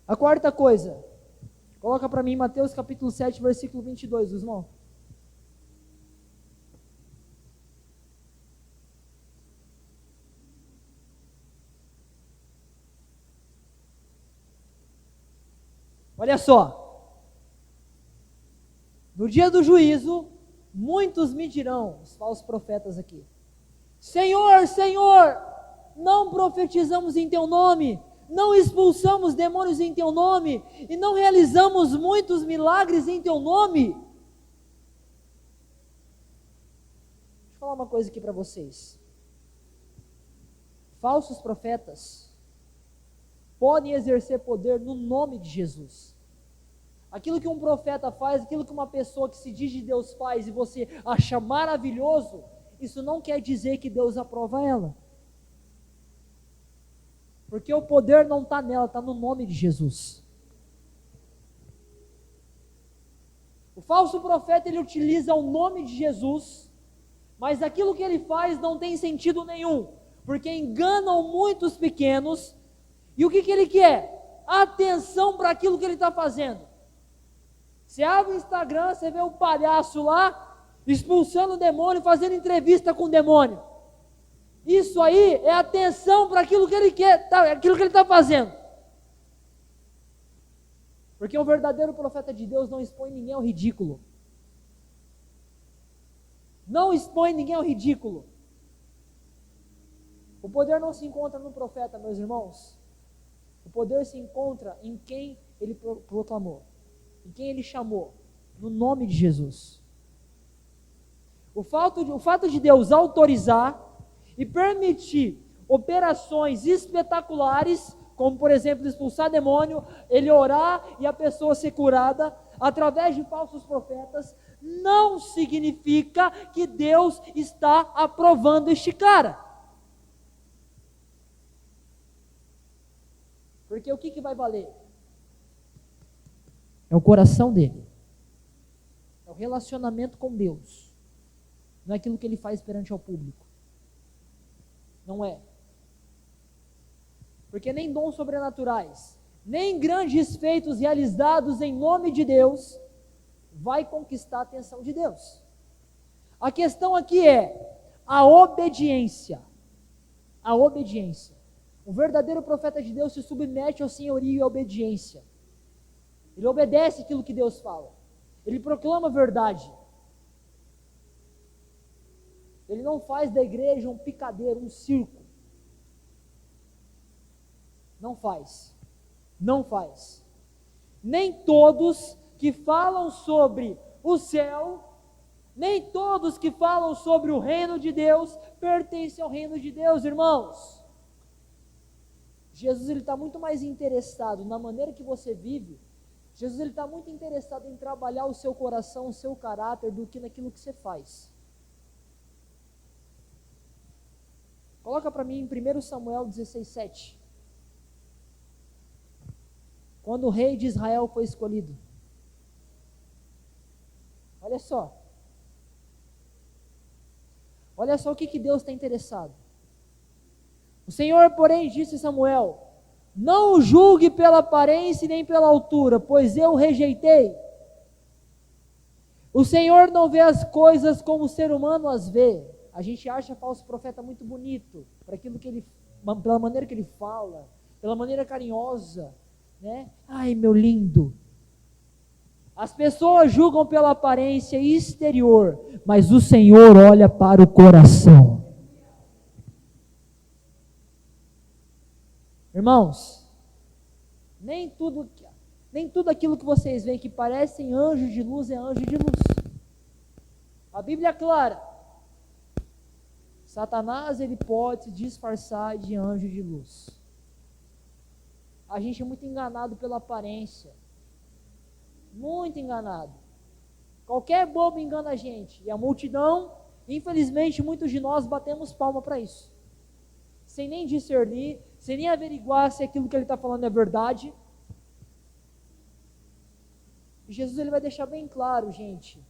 A quarta coisa, coloca para mim Mateus capítulo 7, versículo 22, irmão. Olha só, no dia do juízo, muitos me dirão, os falsos profetas aqui: Senhor, Senhor, não profetizamos em teu nome, não expulsamos demônios em teu nome, e não realizamos muitos milagres em teu nome? Deixa eu falar uma coisa aqui para vocês. Falsos profetas podem exercer poder no nome de Jesus. Aquilo que um profeta faz, aquilo que uma pessoa que se diz de Deus faz e você acha maravilhoso, isso não quer dizer que Deus aprova ela. Porque o poder não está nela, está no nome de Jesus. O falso profeta, ele utiliza o nome de Jesus, mas aquilo que ele faz não tem sentido nenhum, porque enganam muitos pequenos. E o que ele quer? Atenção para aquilo que ele está fazendo. Você abre o Instagram, você vê o palhaço lá, expulsando o demônio, fazendo entrevista com o demônio. Isso aí é atenção para aquilo que ele quer, aquilo que ele está fazendo. Porque o verdadeiro profeta de Deus não expõe ninguém ao ridículo. Não expõe ninguém ao ridículo. O poder não se encontra no profeta, meus irmãos. O poder se encontra em quem ele proclamou, em quem ele chamou, no nome de Jesus. O fato de Deus autorizar e permitir operações espetaculares, como por exemplo expulsar demônio, ele orar e a pessoa ser curada, através de falsos profetas, não significa que Deus está aprovando este cara. Porque o que vai valer? É o coração dele. É o relacionamento com Deus. Não é aquilo que ele faz perante ao público. Não é. Porque nem dons sobrenaturais, nem grandes feitos realizados em nome de Deus, vai conquistar a atenção de Deus. A questão aqui é a obediência. A obediência. O verdadeiro profeta de Deus se submete ao senhorio e à obediência. Ele obedece aquilo que Deus fala. Ele proclama a verdade. Ele não faz da igreja um picadeiro, um circo. Não faz. Não faz. Nem todos que falam sobre o céu, nem todos que falam sobre o reino de Deus, pertencem ao reino de Deus, irmãos. Jesus está muito mais interessado na maneira que você vive. Jesus está muito interessado em trabalhar o seu coração, o seu caráter, do que naquilo que você faz. Coloca para mim em 1 Samuel 16:7. Quando o rei de Israel foi escolhido. Olha só. Olha só o que Deus está interessado. O Senhor, porém, disse a Samuel: Não o julgue pela aparência nem pela altura, pois eu o rejeitei. O Senhor não vê as coisas como o ser humano as vê. A gente acha falso profeta muito bonito, pela maneira que ele fala, pela maneira carinhosa, né? Ai, meu lindo. As pessoas julgam pela aparência exterior, mas o Senhor olha para o coração. Irmãos, nem tudo aquilo que vocês veem que parecem anjos de luz é anjo de luz. A Bíblia é clara. Satanás, ele pode se disfarçar de anjo de luz. A gente é muito enganado pela aparência. Muito enganado. Qualquer bobo engana a gente. E a multidão, infelizmente, muitos de nós batemos palma para isso. Sem nem discernir, sem nem averiguar se aquilo que ele está falando é verdade. E Jesus, ele vai deixar bem claro, gente,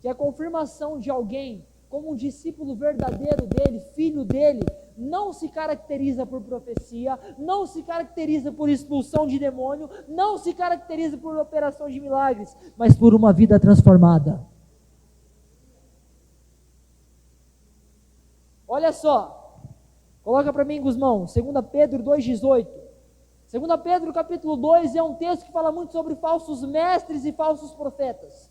que a confirmação de alguém como um discípulo verdadeiro dele, filho dele, não se caracteriza por profecia, não se caracteriza por expulsão de demônio, não se caracteriza por operação de milagres, mas por uma vida transformada. Olha só, coloca para mim, Guzmão, 2 Pedro 2,18. 2 Pedro capítulo 2 é um texto que fala muito sobre falsos mestres e falsos profetas.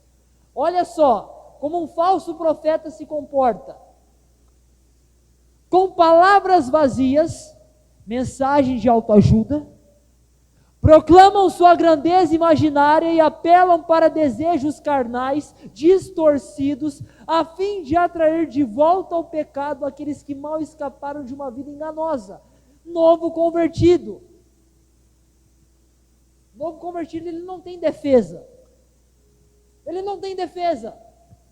Olha só, como um falso profeta se comporta. Com palavras vazias, mensagens de autoajuda, proclamam sua grandeza imaginária e apelam para desejos carnais distorcidos, a fim de atrair de volta ao pecado aqueles que mal escaparam de uma vida enganosa. Novo convertido, ele não tem defesa. Ele não tem defesa.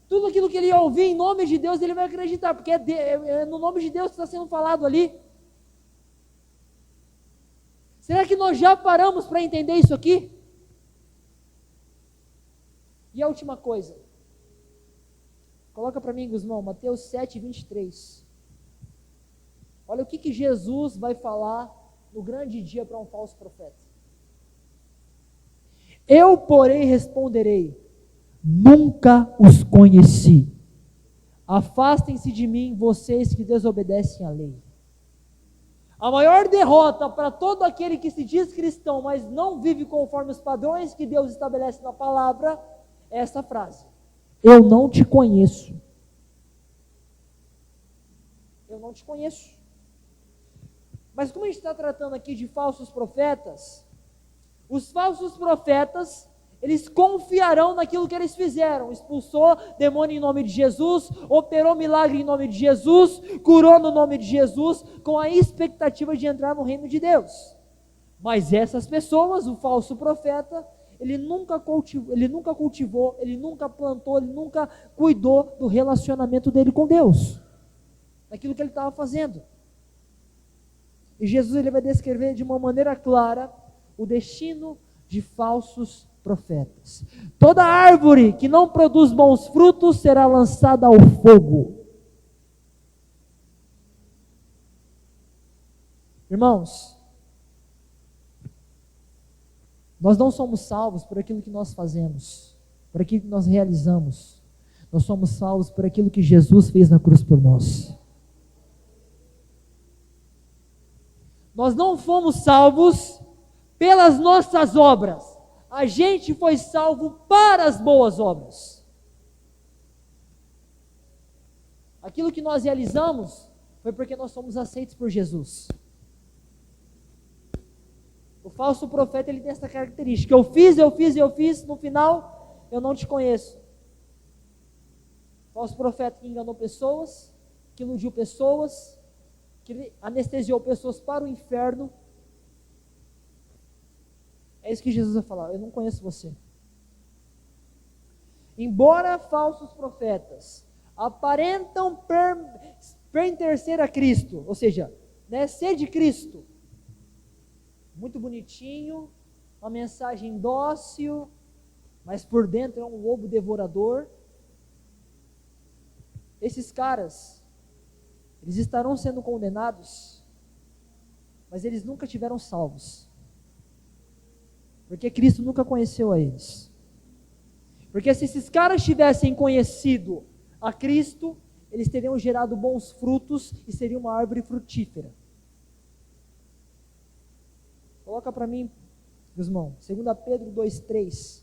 Tudo aquilo que ele ouvir em nome de Deus, ele vai acreditar, porque é no nome de Deus que está sendo falado ali. Será que nós já paramos para entender isso aqui? E a última coisa. Coloca para mim, Guzmão, Mateus 7:23. Olha o que Jesus vai falar no grande dia para um falso profeta. Eu, porém, responderei: nunca os conheci. Afastem-se de mim, vocês que desobedecem à lei. A maior derrota para todo aquele que se diz cristão, mas não vive conforme os padrões que Deus estabelece na palavra, é essa frase: eu não te conheço. Eu não te conheço. Mas como a gente está tratando aqui de falsos profetas, os falsos profetas, eles confiarão naquilo que eles fizeram. Expulsou demônio em nome de Jesus, operou milagre em nome de Jesus, curou no nome de Jesus, com a expectativa de entrar no reino de Deus. Mas essas pessoas, o falso profeta, ele nunca cultivou, ele nunca plantou, ele nunca cuidou do relacionamento dele com Deus, daquilo que ele estava fazendo. E Jesus, ele vai descrever de uma maneira clara o destino de falsos profetas. Toda árvore que não produz bons frutos será lançada ao fogo. Irmãos, nós não somos salvos por aquilo que nós fazemos, por aquilo que nós realizamos. Nós somos salvos por aquilo que Jesus fez na cruz por nós. Nós não fomos salvos pelas nossas obras. A gente foi salvo para as boas obras. Aquilo que nós realizamos foi porque nós somos aceitos por Jesus. O falso profeta, ele tem essa característica: eu fiz, no final eu não te conheço. O falso profeta que enganou pessoas, que iludiu pessoas, que anestesiou pessoas para o inferno. É isso que Jesus vai falar: eu não conheço você. Embora falsos profetas aparentam pertencer a Cristo, ou seja, ser de Cristo, muito bonitinho, uma mensagem dócil, mas por dentro é um lobo devorador. Esses caras, eles estarão sendo condenados, mas eles nunca tiveram salvos. Porque Cristo nunca conheceu a eles. Porque se esses caras tivessem conhecido a Cristo, eles teriam gerado bons frutos e seria uma árvore frutífera. Coloca para mim, Gusmão, 2 Pedro 2,3.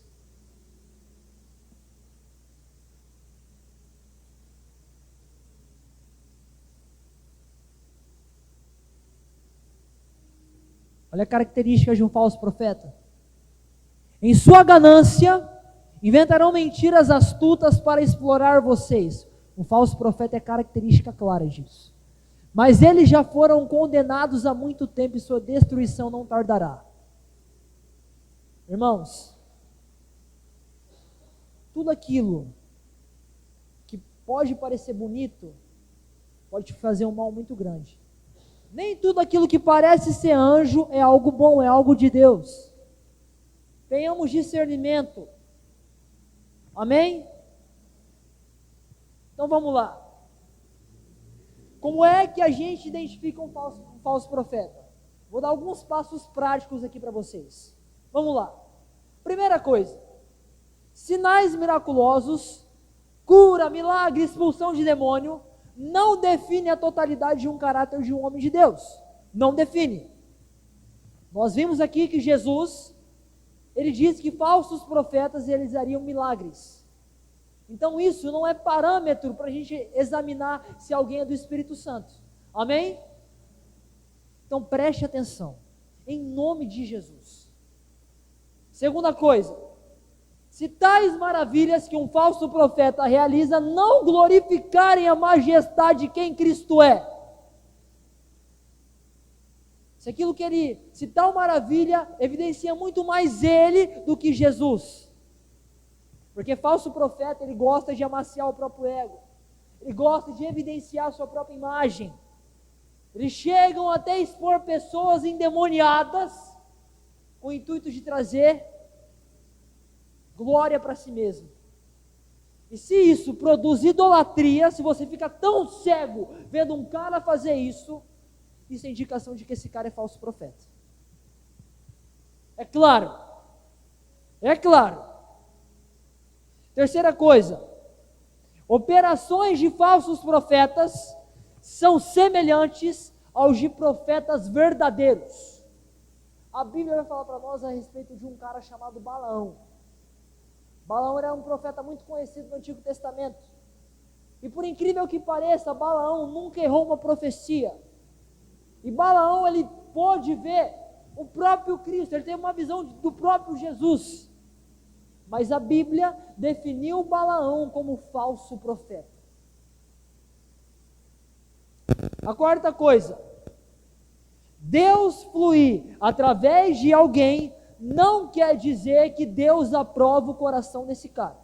Olha a característica de um falso profeta. Em sua ganância, inventarão mentiras astutas para explorar vocês. Um falso profeta é característica clara disso. Mas eles já foram condenados há muito tempo e sua destruição não tardará. Irmãos, tudo aquilo que pode parecer bonito, pode te fazer um mal muito grande. Nem tudo aquilo que parece ser anjo é algo bom, é algo de Deus. Tenhamos discernimento. Amém? Então vamos lá. Como é que a gente identifica um falso profeta? Vou dar alguns passos práticos aqui para vocês. Vamos lá. Primeira coisa. Sinais miraculosos, cura, milagre, expulsão de demônio, não define a totalidade de um caráter de um homem de Deus. Não define. Nós vimos aqui que Jesus, ele disse que falsos profetas realizariam milagres. Então isso não é parâmetro para a gente examinar se alguém é do Espírito Santo. Amém? Então preste atenção. Em nome de Jesus. Segunda coisa. Se tais maravilhas que um falso profeta realiza não glorificarem a majestade de quem Cristo é. Se tal maravilha evidencia muito mais ele do que Jesus. Porque falso profeta, ele gosta de amaciar o próprio ego. Ele gosta de evidenciar a sua própria imagem. Eles chegam até expor pessoas endemoniadas com o intuito de trazer glória para si mesmo. E se isso produz idolatria, se você fica tão cego vendo um cara fazer isso, isso é indicação de que esse cara é falso profeta. É claro. É claro. Terceira coisa. Operações de falsos profetas são semelhantes aos de profetas verdadeiros. A Bíblia vai falar para nós a respeito de um cara chamado Balaão. Balaão era um profeta muito conhecido no Antigo Testamento. E por incrível que pareça, Balaão nunca errou uma profecia. E Balaão, ele pôde ver o próprio Cristo, ele tem uma visão do próprio Jesus. Mas a Bíblia definiu Balaão como falso profeta. A quarta coisa. Deus fluir através de alguém não quer dizer que Deus aprova o coração desse cara.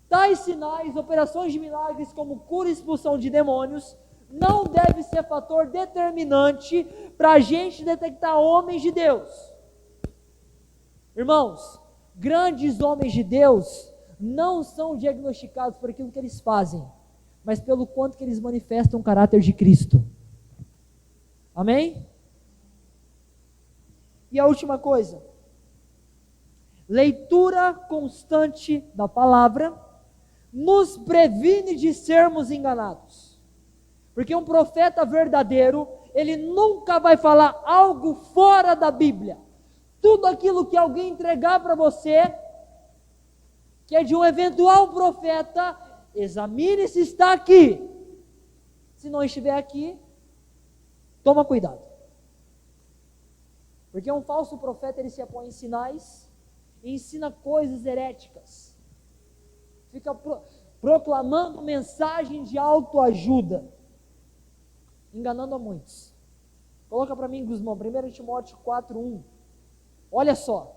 Tais sinais, operações de milagres como cura e expulsão de demônios, não deve ser fator determinante para a gente detectar homens de Deus. Irmãos, grandes homens de Deus não são diagnosticados por aquilo que eles fazem, mas pelo quanto que eles manifestam o caráter de Cristo. Amém? E a última coisa, leitura constante da palavra nos previne de sermos enganados. Porque um profeta verdadeiro, ele nunca vai falar algo fora da Bíblia. Tudo aquilo que alguém entregar para você, que é de um eventual profeta, examine se está aqui. Se não estiver aqui, toma cuidado. Porque um falso profeta, ele se apoia em sinais e ensina coisas heréticas. Fica proclamando mensagem de autoajuda, enganando a muitos. Coloca para mim, Gusmão, 1 Timóteo 4:1. Olha só.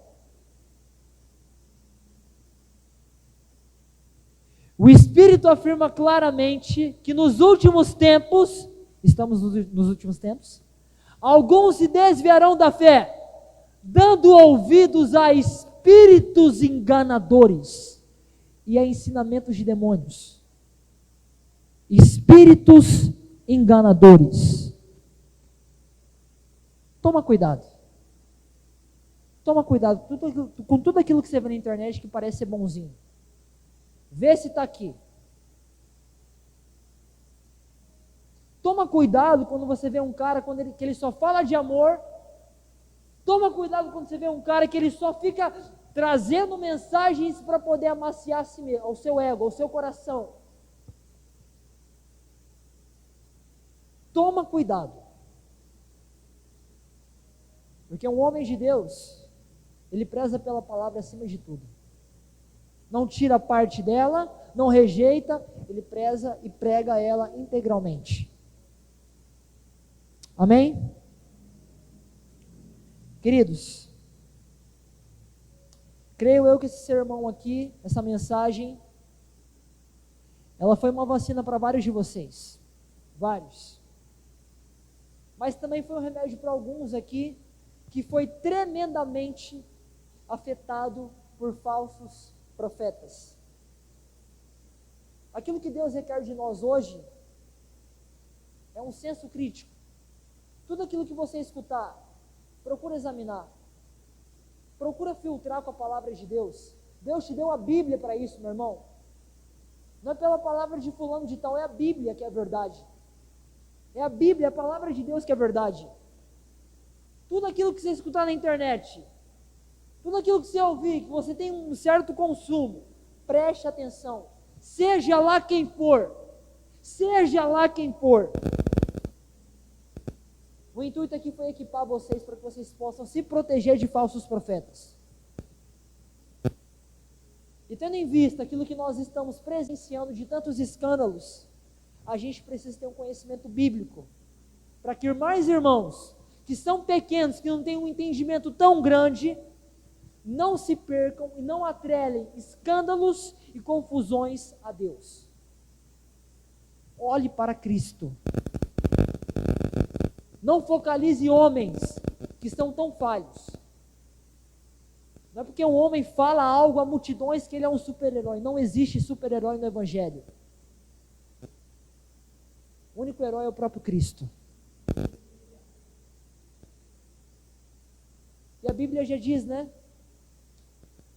O Espírito afirma claramente que nos últimos tempos, estamos nos últimos tempos, alguns se desviarão da fé, dando ouvidos a espíritos enganadores e a ensinamentos de demônios. Espíritos enganadores. Toma cuidado. Toma cuidado com tudo aquilo que você vê na internet que parece ser bonzinho. Vê se está aqui. Toma cuidado quando você vê um cara que ele só fala de amor. Toma cuidado quando você vê um cara que ele só fica trazendo mensagens para poder amaciar o seu ego, o seu coração. Toma cuidado. Porque um homem de Deus, ele preza pela palavra acima de tudo. Não tira parte dela, não rejeita, ele preza e prega ela integralmente. Amém? Queridos, creio eu que esse sermão aqui, essa mensagem, ela foi uma vacina para vários de vocês. Vários. Mas também foi um remédio para alguns aqui, que foi tremendamente afetado por falsos profetas. Aquilo que Deus requer de nós hoje é um senso crítico. Tudo aquilo que você escutar, procura examinar. Procura filtrar com a palavra de Deus. Deus te deu a Bíblia para isso, meu irmão. Não é pela palavra de fulano de tal, é a Bíblia que é a verdade. É a Bíblia, é a palavra de Deus que é a verdade. Tudo aquilo que você escutar na internet, tudo aquilo que você ouvir, que você tem um certo consumo, preste atenção. Seja lá quem for. Seja lá quem for. O intuito aqui foi equipar vocês para que vocês possam se proteger de falsos profetas. E tendo em vista aquilo que nós estamos presenciando de tantos escândalos, a gente precisa ter um conhecimento bíblico, para que mais irmãos, que são pequenos, que não têm um entendimento tão grande, não se percam e não atrelem escândalos e confusões a Deus. Olhe para Cristo. Não focalize homens que estão tão falhos. Não é porque um homem fala algo a multidões que ele é um super-herói. Não existe super-herói no Evangelho. O único herói é o próprio Cristo. E a Bíblia já diz, né?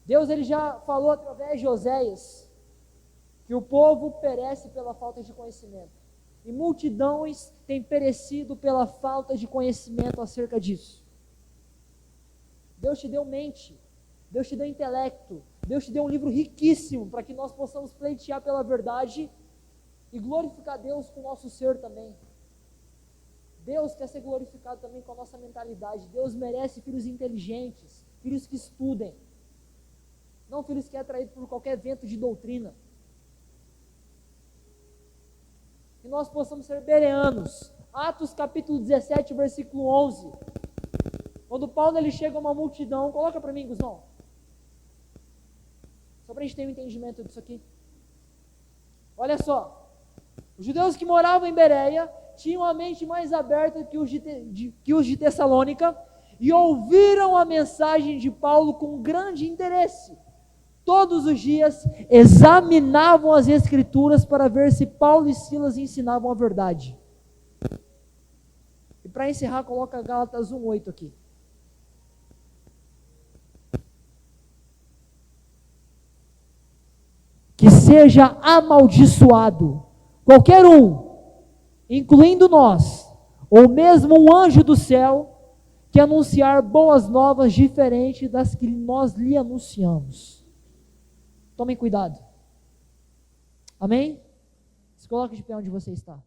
Deus ele já falou através de Oséias que o povo perece pela falta de conhecimento. E multidões têm perecido pela falta de conhecimento acerca disso. Deus te deu mente, Deus te deu intelecto, Deus te deu um livro riquíssimo para que nós possamos pleitear pela verdade e glorificar Deus com o nosso ser também. Deus quer ser glorificado também com a nossa mentalidade. Deus merece filhos inteligentes, filhos que estudem, não filhos que é atraído por qualquer vento de doutrina. Que nós possamos ser bereanos. Atos capítulo 17, versículo 11. Quando Paulo ele chega a uma multidão, coloca para mim, Guzão. Só para a gente ter um entendimento disso aqui. Olha só. Os judeus que moravam em Bereia tinham a mente mais aberta que os de Tessalônica e ouviram a mensagem de Paulo com grande interesse. Todos os dias examinavam as Escrituras para ver se Paulo e Silas ensinavam a verdade. E para encerrar, coloca Gálatas 1:8 aqui. Que seja amaldiçoado qualquer um, incluindo nós, ou mesmo um anjo do céu, que anunciar boas novas diferentes das que nós lhe anunciamos. Tomem cuidado. Amém? Se coloque de pé onde você está.